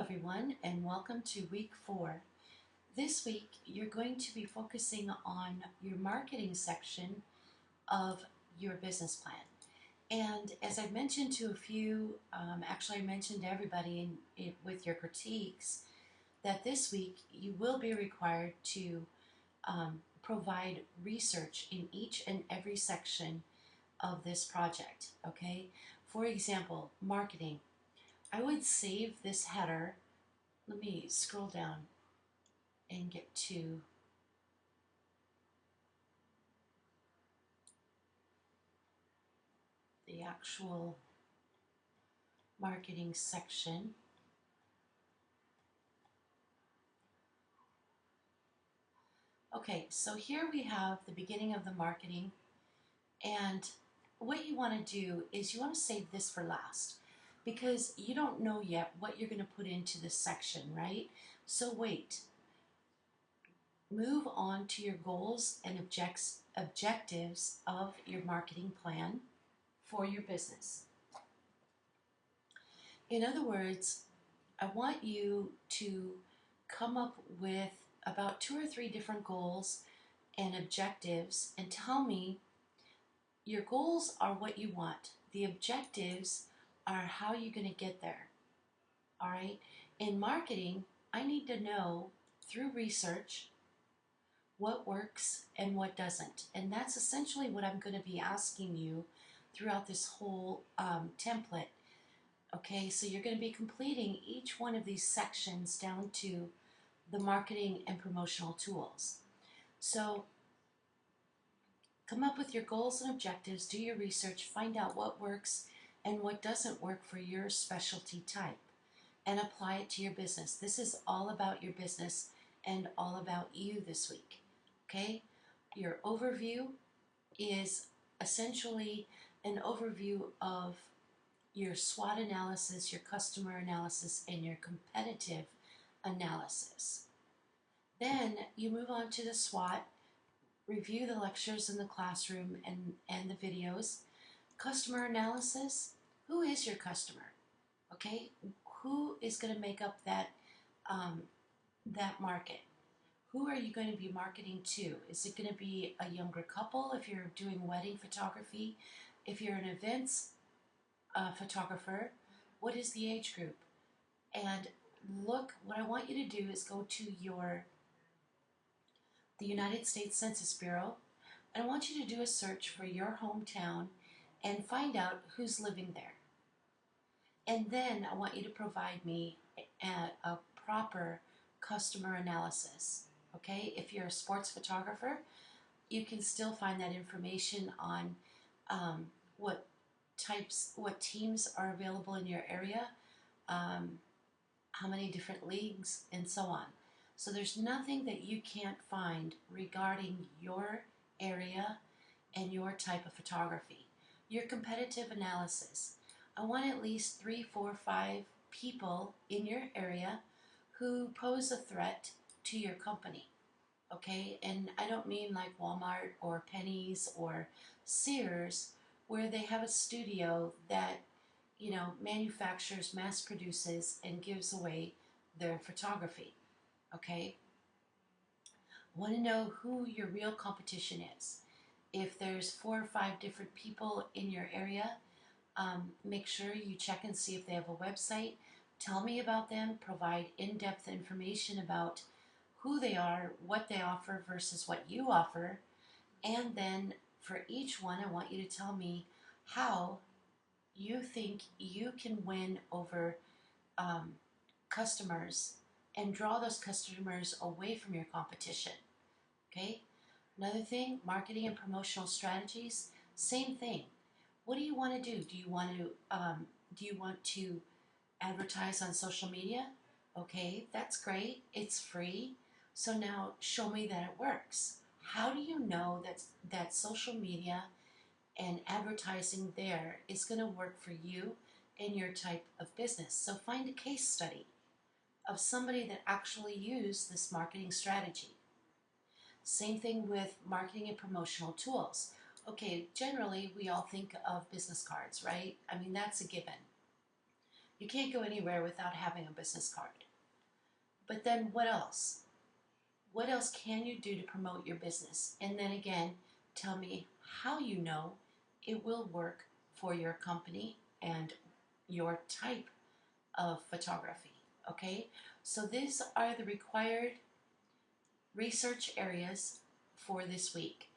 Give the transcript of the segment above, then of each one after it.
everyone, and welcome to week 4. This week, you're going to be focusing on your marketing section of your business plan. And as I've mentioned to a few, actually, I mentioned to everybody with your critiques that this week you will be required to provide research in each and every section of this project. Okay, for example, marketing. I would save this header. Let me scroll down and get to the actual marketing section. Okay, so here we have the beginning of the marketing, and what you want to do is you want to save this for last because you don't know yet what you're going to put into this section, right? So wait. Move on to your goals and objectives of your marketing plan for your business. In other words, I want you to come up with about 2 or 3 different goals and objectives and tell me your goals are what you want. The objectives are how you're going to get there. All right? In marketing, I need to know through research what works and what doesn't. And that's essentially what I'm going to be asking you throughout this whole template. Okay, so you're going to be completing each one of these sections down to the marketing and promotional tools. So come up with your goals and objectives, do your research, find out what works and what doesn't work for your specialty type, and apply it to your business. This is all about your business and all about you this week. Okay, your overview is essentially an overview of your SWOT analysis, your customer analysis, and your competitive analysis. Then you move on to the SWOT, review the lectures in the classroom and the videos. Customer analysis, who is your customer? Okay, who is going to make up that market? Who are you going to be marketing to? Is it going to be a younger couple if you're doing wedding photography? If you're an events photographer, what is the age group? And look, what I want you to do is go to the United States Census Bureau, and I want you to do a search for your hometown and find out who's living there. And then I want you to provide me a proper customer analysis. Okay, if you're a sports photographer, you can still find that information on what teams are available in your area, how many different leagues, and so on. So there's nothing that you can't find regarding your area and your type of photography. Your competitive analysis. I want at least 3, 4, 5 people in your area who pose a threat to your company. Okay, and I don't mean like Walmart or Penny's or Sears, where they have a studio that, you know, manufactures, mass produces, and gives away their photography. Okay, I want to know who your real competition is. If there's 4 or 5 different people in your area, make sure you check and see if they have a website. Tell me about them, provide in-depth information about who they are, what they offer versus what you offer, and then for each one I want you to tell me how you think you can win over customers and draw those customers away from your competition. Okay? Another thing, marketing and promotional strategies, same thing. What do you want to do? Do you want to advertise on social media? Okay, that's great. It's free. So now show me that it works. How do you know that social media and advertising there is going to work for you and your type of business? So find a case study of somebody that actually used this marketing strategy. Same thing with marketing and promotional tools. Okay, generally we all think of business cards, right? I mean, that's a given. You can't go anywhere without having a business card. But then what else? What else can you do to promote your business? And then again, tell me how you know it will work for your company and your type of photography. Okay, so these are the required research areas for this week.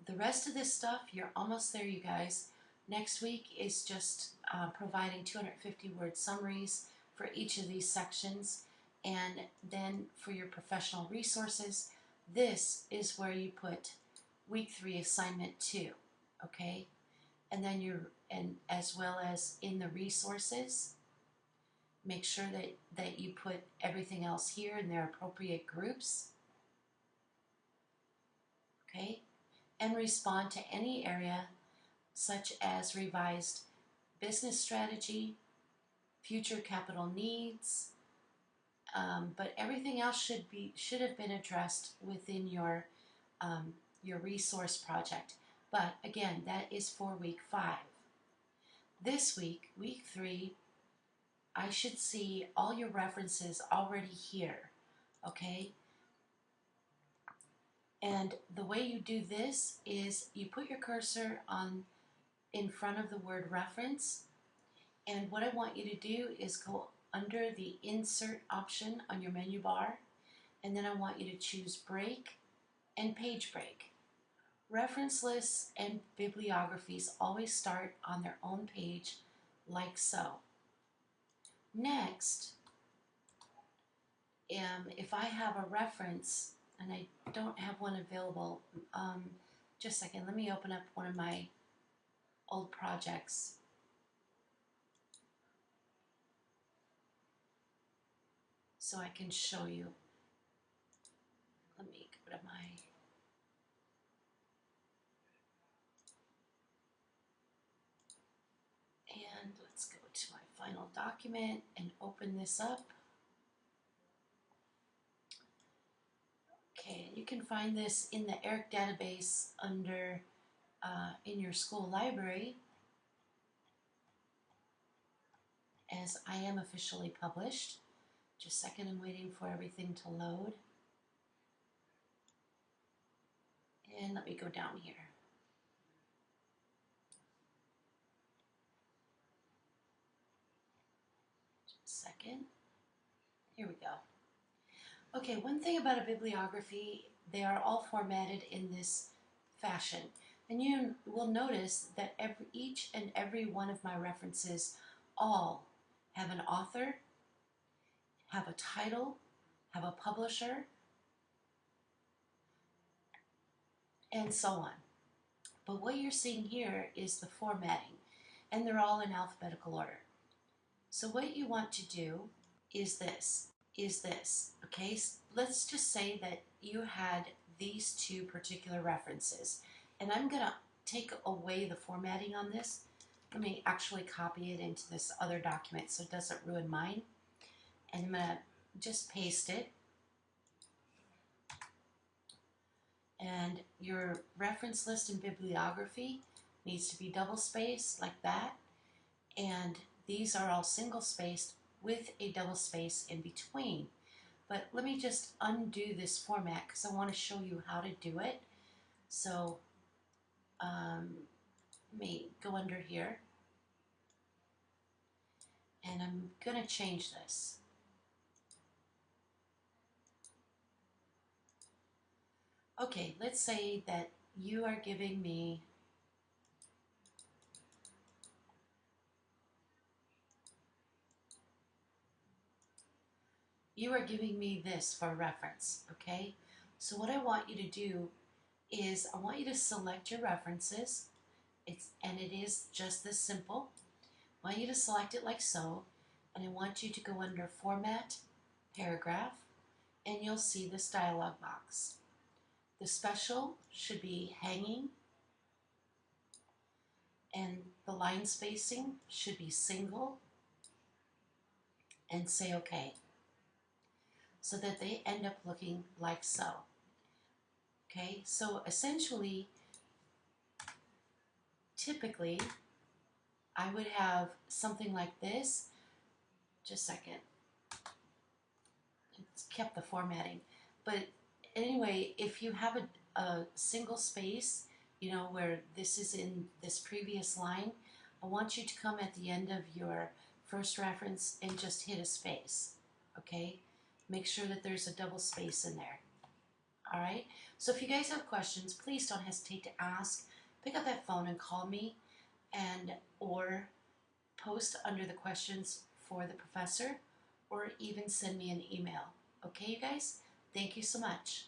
The rest of this stuff, you're almost there, you guys. Next week is just providing 250-word summaries for each of these sections. And then for your professional resources, this is where you put week 3 assignment 2, okay? And then and as well as in the resources, make sure that you put everything else here in their appropriate groups, okay? And respond to any area such as revised business strategy, future capital needs, but everything else should have been addressed within your resource project. But again, that is for week 5. This week, week 3, I should see all your references already here, okay? And the way you do this is you put your cursor in front of the word reference, and what I want you to do is go under the insert option on your menu bar, and then I want you to choose break and page break. Reference lists and bibliographies always start on their own page like so. Next, if I have a reference and I don't have one available, just a second, let me open up one of my old projects. So I can show you. Let me go to my and let's go to my final document and open this up. Okay, you can find this in the ERIC database under in your school library, as I am officially published. Just a second, I'm waiting for everything to load. And let me go down here. Just a second. Here we go. Okay, one thing about a bibliography, they are all formatted in this fashion. And you will notice that each and every one of my references all have an author, have a title, have a publisher, and so on. But what you're seeing here is the formatting, and they're all in alphabetical order. So what you want to do is this, okay? Let's just say that you had these 2 particular references, and I'm gonna take away the formatting on this. Let me actually copy it into this other document so it doesn't ruin mine. And I'm gonna just paste it. And your reference list and bibliography needs to be double spaced like that. And these are all single spaced with a double space in between. But let me just undo this format because I want to show you how to do it. So let me go under here. And I'm going to change this. Okay, let's say that you are giving me this for reference, okay? So what I want you to do is I want you to select your references. And it is just this simple. I want you to select it like so, and I want you to go under Format, Paragraph, and you'll see this dialog box. The special should be hanging, and the line spacing should be single, and say OK, so that they end up looking like so. Okay, so essentially, typically, I would have something like this. Just a second. It's kept the formatting. But anyway, if you have a single space, where this is in this previous line, I want you to come at the end of your first reference and just hit a space, okay? Make sure that there's a double space in there, all right? So if you guys have questions, please don't hesitate to ask. Pick up that phone and call me, and or post under the questions for the professor, or even send me an email. Okay, you guys? Thank you so much.